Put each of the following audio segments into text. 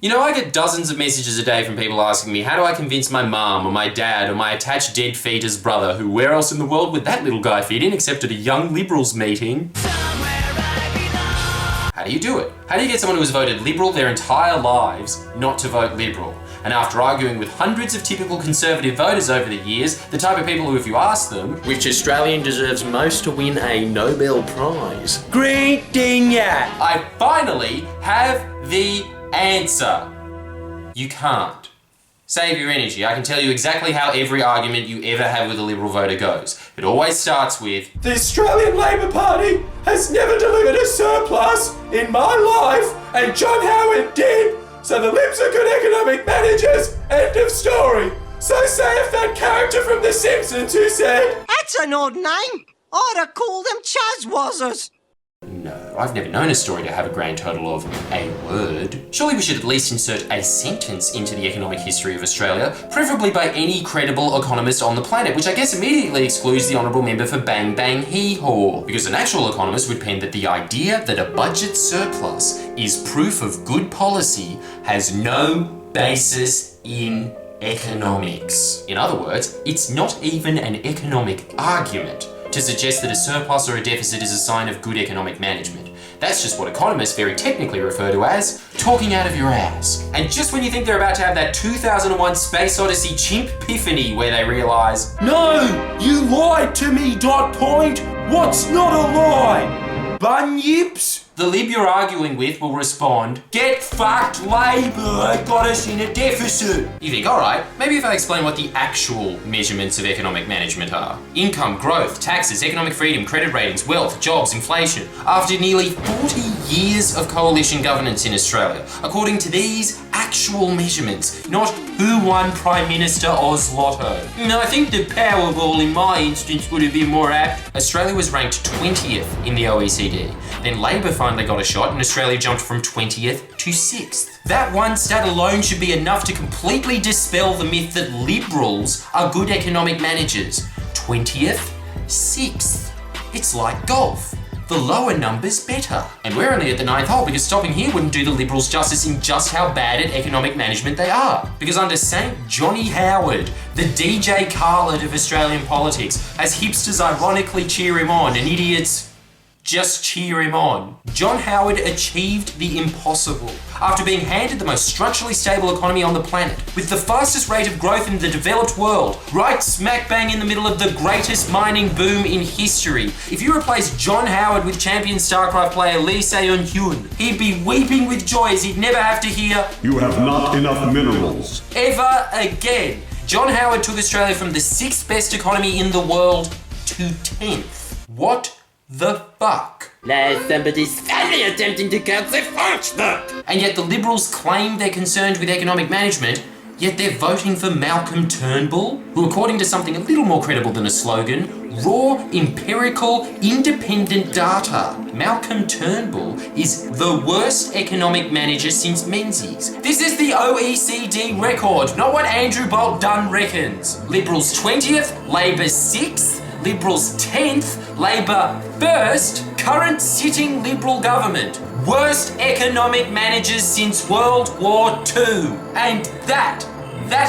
You know, I get dozens of messages a day from people asking me, how do I convince my mum or my dad or my attached dead fetus brother, who where else in the world would that little guy fit in except at a Young Liberals meeting? How do you do it? How do you get someone who has voted Liberal their entire lives not to vote Liberal? And after arguing with hundreds of typical Conservative voters over the years, the type of people who, if you ask them, which Australian deserves most to win a Nobel Prize, Great Dinya, I finally have the answer. You can't. Save your energy. I can tell you exactly how every argument you ever have with a Liberal voter goes. It always starts with, the Australian Labor Party has never delivered a surplus in my life, and John Howard did, so the Libs are good economic managers. End of story. So say if that character from The Simpsons who said, that's an odd name. I'd have called them Chazwazzers. No, I've never known a story to have a grand total of a word. Surely we should at least insert a sentence into the economic history of Australia, preferably by any credible economist on the planet, which I guess immediately excludes the honourable member for Bang Bang Hee Haw, because an actual economist would pen that the idea that a budget surplus is proof of good policy has no basis in economics. In other words, it's not even an economic argument to suggest that a surplus or a deficit is a sign of good economic management. That's just what economists very technically refer to as talking out of your ass. And just when you think they're about to have that 2001 Space Odyssey chimp epiphany where they realise, no, you lied to me, ... What's not a lie? Bunyips? The Lib you're arguing with will respond, get fucked, Labor got us in a deficit. You think, alright, maybe if I explain what the actual measurements of economic management are. Income, growth, taxes, economic freedom, credit ratings, wealth, jobs, inflation. After nearly 40 years of coalition governance in Australia, according to these actual measurements, not who won Prime Minister Oz Lotto. No, I think the Powerball in my instance would have been more apt. Australia was ranked 20th in the OECD. Then Labor finally got a shot and Australia jumped from 20th to 6th. That one stat alone should be enough to completely dispel the myth that Liberals are good economic managers. 20th, 6th. It's like golf. The lower number's better. And we're only at the 9th hole because stopping here wouldn't do the Liberals justice in just how bad at economic management they are. Because under Saint Johnny Howard, the DJ Khaled of Australian politics, as hipsters ironically cheer him on and idiots just cheer him on, John Howard achieved the impossible. After being handed the most structurally stable economy on the planet, with the fastest rate of growth in the developed world, right smack bang in the middle of the greatest mining boom in history. If you replace John Howard with champion StarCraft player Lee Se-Hyun, he'd be weeping with joy as he'd never have to hear, you have not enough minerals, ever again. John Howard took Australia from the 6th best economy in the world to 10th. What the fuck? There's somebody sadly attempting to cut the fortune. And yet the Liberals claim they're concerned with economic management, yet they're voting for Malcolm Turnbull, who, according to something a little more credible than a slogan, raw, empirical, independent data, Malcolm Turnbull is the worst economic manager since Menzies. This is the OECD record, not what Andrew Bolt Dunn reckons. Liberals 20th, Labor 6th, Liberals 10th, Labor 1st, current sitting Liberal government. Worst economic managers since World War II. And that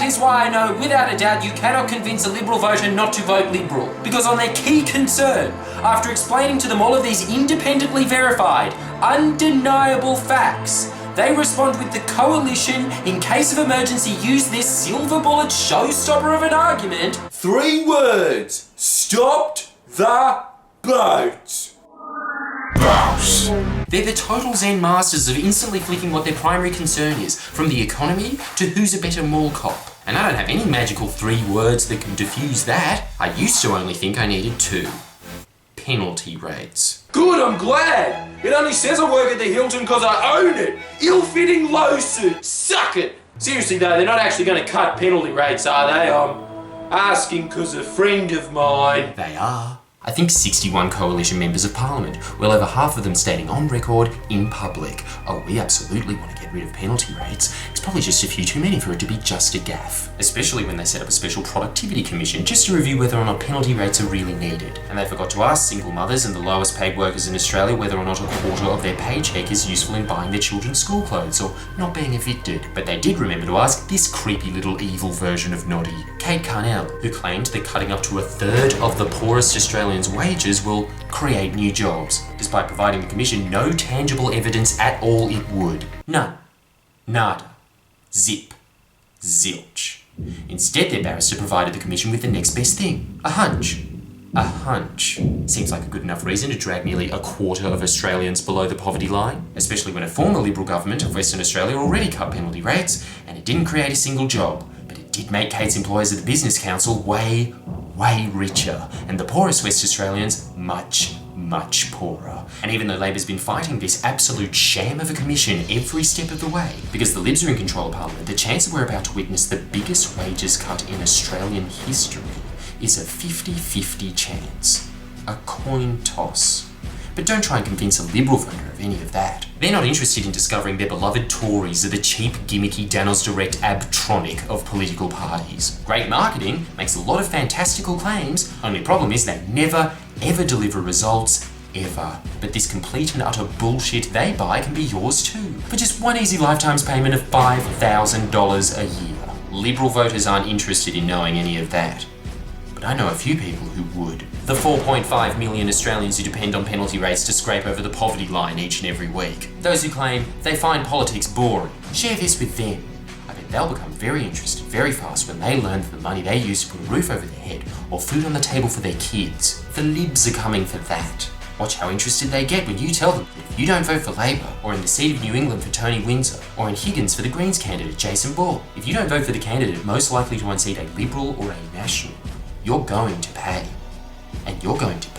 is why I know without a doubt you cannot convince a Liberal voter not to vote Liberal. Because on their key concern, after explaining to them all of these independently verified, undeniable facts, they respond with the coalition, in case of emergency, use this silver bullet showstopper of an argument. 3 words. Stopped the boat. Boss. They're the total Zen masters of instantly flicking what their primary concern is, from the economy to who's a better mall cop. And I don't have any magical 3 words that can diffuse that. I used to only think I needed 2. Penalty rates. Good, I'm glad. It only says I work at the Hilton because I own it. Ill-fitting low suit. Suck it. Seriously though, they're not actually going to cut penalty rates, are they? I'm asking because a friend of mine. They are. I think 61 coalition members of parliament, well over half of them stating on record in public, oh, we absolutely want to get rid of penalty rates. It's Probably just a few too many for it to be just a gaffe. Especially when they set up a special productivity commission just to review whether or not penalty rates are really needed. And they forgot to ask single mothers and the lowest paid workers in Australia whether or not a quarter of their paycheck is useful in buying their children's school clothes or not being evicted. But they did remember to ask this creepy little evil version of Noddy, Kate Carnell, who claimed that cutting up to a third of the poorest Australians' wages will create new jobs, despite providing the Commission no tangible evidence at all it would. None. Nada. Zip. Zilch. Instead, their barrister provided the Commission with the next best thing. A hunch. A hunch. Seems like a good enough reason to drag nearly a quarter of Australians below the poverty line, especially when a former Liberal government of Western Australia already cut penalty rates, and it didn't create a single job, but it did make Kate's employers at the Business Council way richer, and the poorest West Australians much poorer. And even though Labor's been fighting this absolute sham of a commission every step of the way, because the Libs are in control of Parliament, the chance that we're about to witness the biggest wages cut in Australian history is a 50-50 chance. A coin toss. But don't try and convince a Liberal voter of any of that. They're not interested in discovering their beloved Tories are the cheap, gimmicky Danos Direct abtronic of political parties. Great marketing makes a lot of fantastical claims, only problem is they never, ever deliver results, ever. But this complete and utter bullshit they buy can be yours too, for just one easy lifetime's payment of $5,000 a year. Liberal voters aren't interested in knowing any of that. But I know a few people who would. The 4.5 million Australians who depend on penalty rates to scrape over the poverty line each and every week. Those who claim they find politics boring. Share this with them. I bet they'll become very interested very fast when they learn that the money they use to put a roof over their head or food on the table for their kids. The Libs are coming for that. Watch how interested they get when you tell them that if you don't vote for Labor, or in the seat of New England for Tony Windsor, or in Higgins for the Greens candidate Jason Ball, if you don't vote for the candidate most likely to unseat a Liberal or a National, you're going to pay. And you're going to